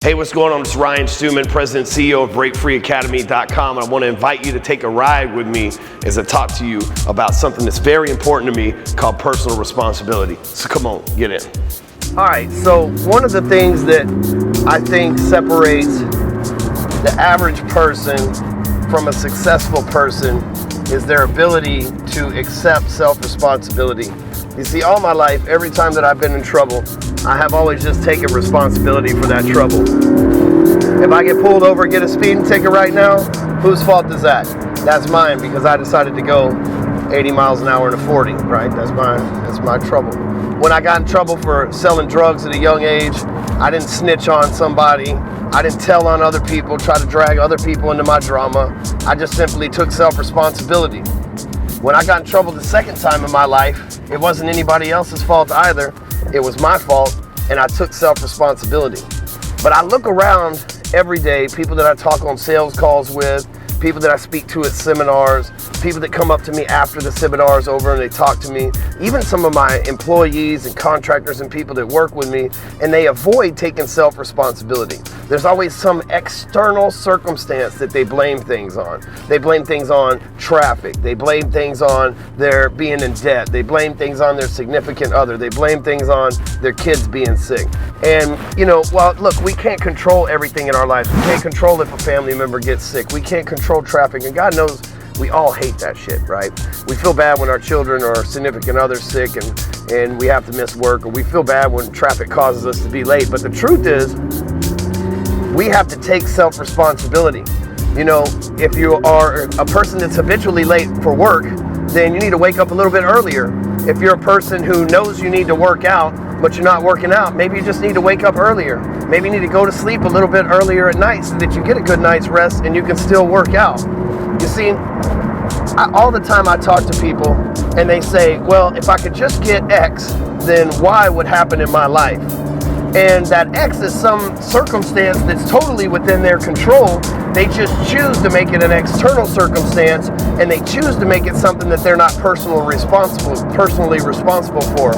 Hey, what's going on? It's Ryan Stewman, President and CEO of BreakFreeAcademy.com. I want to invite you to take a ride with me as I talk to you about something that's very important to me called personal responsibility. So come on, get in. All right, so one of the things that I think separates the average person from a successful person is their ability to accept self-responsibility. You see, all my life, every time that I've been in trouble, I have always just taken responsibility for that trouble. If I get pulled over, get a speeding ticket right now, whose fault is that? That's mine, because I decided to go 80 miles an hour in a 40, right? That's my trouble. When I got in trouble for selling drugs at a young age, I didn't snitch on somebody. I didn't tell on other people, try to drag other people into my drama. I just simply took self-responsibility. When I got in trouble the second time in my life, it wasn't anybody else's fault either. It was my fault, and I took self-responsibility. But I look around every day, people that I talk on sales calls with, people that I speak to at seminars, people that come up to me after the seminar is over and they talk to me, even some of my employees and contractors and people that work with me, and they avoid taking self-responsibility. There's always some external circumstance that they blame things on. They blame things on traffic. They blame things on their being in debt. They blame things on their significant other. They blame things on their kids being sick. And, well, look, we can't control everything in our lives. We can't control if a family member gets sick. We can't control traffic, and God knows we all hate that shit, right? We feel bad when our children or significant others sick and we have to miss work, or we feel bad when traffic causes us to be late. But the truth is, we have to take self-responsibility. If you are a person that's habitually late for work, then you need to wake up a little bit earlier. If you're a person who knows you need to work out, but you're not working out, maybe you just need to wake up earlier. Maybe you need to go to sleep a little bit earlier at night so that you get a good night's rest and you can still work out. You see, all the time I talk to people and they say, well, if I could just get X, then Y would happen in my life. And that X is some circumstance that's totally within their control. They just choose to make it an external circumstance, and they choose to make it something that they're not personally responsible for.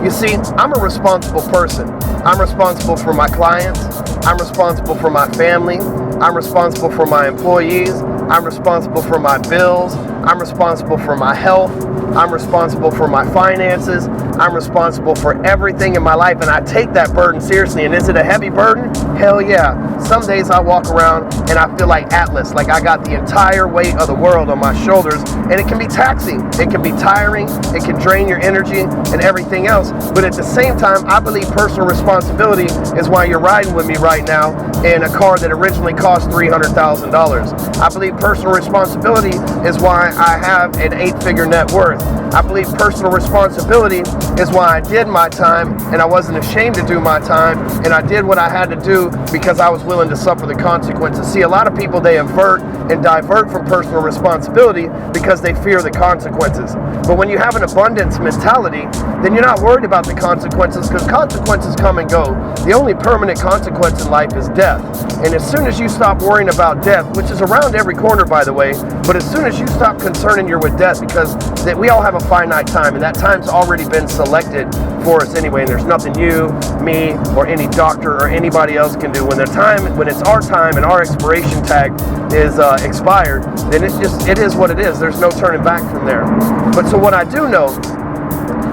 You see, I'm a responsible person. I'm responsible for my clients. I'm responsible for my family. I'm responsible for my employees. I'm responsible for my bills. I'm responsible for my health. I'm responsible for my finances. I'm responsible for everything in my life, and I take that burden seriously. And is it a heavy burden? Hell yeah. Some days I walk around and I feel like Atlas, like I got the entire weight of the world on my shoulders, and it can be taxing. It can be tiring. It can drain your energy and everything else. But at the same time, I believe personal responsibility is why you're riding with me right now in a car that originally cost $300,000. I believe personal responsibility is why I have an 8-figure net worth. I believe personal responsibility is why I did my time, and I wasn't ashamed to do my time, and I did what I had to do because I was willing to suffer the consequences. See, a lot of people, they avert and divert from personal responsibility because they fear the consequences. But when you have an abundance mentality, then you're not worried about the consequences, because consequences come and go. The only permanent consequence in life is death. And as soon as you stop worrying about death, which is around every corner, by the way, but as soon as you stop concerning you with death, because that we all have a finite time, and that time's already been selected for us anyway, and there's nothing you, me, or any doctor or anybody else can do. When it's our time and our expiration tag is expired, then it is what it is. There's no turning back from there. But so what I do know,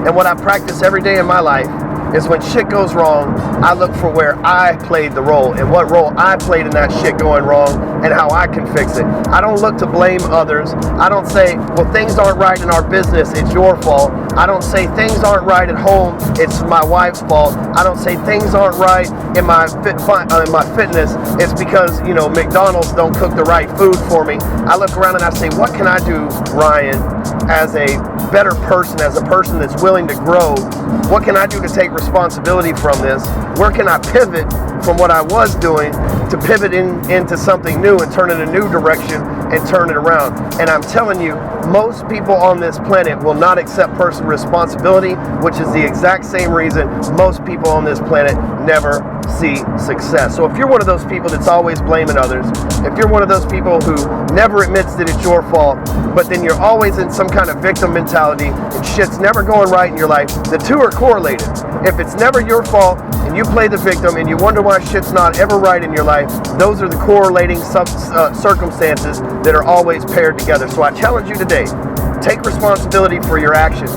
and what I practice every day in my life, is when shit goes wrong, I look for where I played the role and what role I played in that shit going wrong and how I can fix it. I don't look to blame others. I don't say, well, things aren't right in our business, it's your fault. I don't say things aren't right at home, it's my wife's fault. I don't say things aren't right in my fitness, it's because, McDonald's don't cook the right food for me. I look around and I say, what can I do, Ryan, as a better person, as a person that's willing to grow? What can I do to take responsibility from this? Where can I pivot from what I was doing to pivot into something new and turn in a new direction and turn it around? And I'm telling you, most people on this planet will not accept personal responsibility, which is the exact same reason most people on this planet never see success. So if you're one of those people that's always blaming others, if you're one of those people who never admits that it's your fault, but then you're always in some kind of victim mentality and shit's never going right in your life, the two are correlated. If it's never your fault and and you play the victim and you wonder why shit's not ever right in your life, those are the correlating circumstances that are always paired together. So I challenge you today, take responsibility for your actions.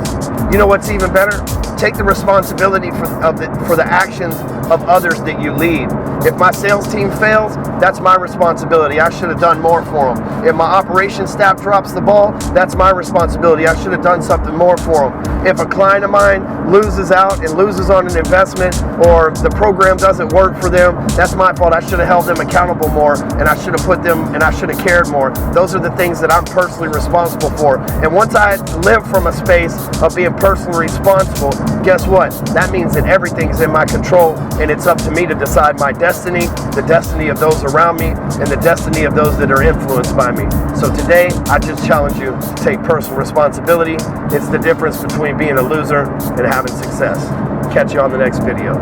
You know what's even better? Take the responsibility for the actions of others that you lead. If my sales team fails, that's my responsibility. I should have done more for them. If my operations staff drops the ball, that's my responsibility. I should have done something more for them. If a client of mine loses out and loses on an investment, or the program doesn't work for them, that's my fault. I should have held them accountable more, and I should have put them, and I should have cared more. Those are the things that I'm personally responsible for. And once I live from a space of being personally responsible, guess what? That means that everything's in my control, and it's up to me to decide my destiny, the destiny of those around me, and the destiny of those that are influenced by me. So today, I just challenge you to take personal responsibility. It's the difference between being a loser and having success. Catch you on the next video.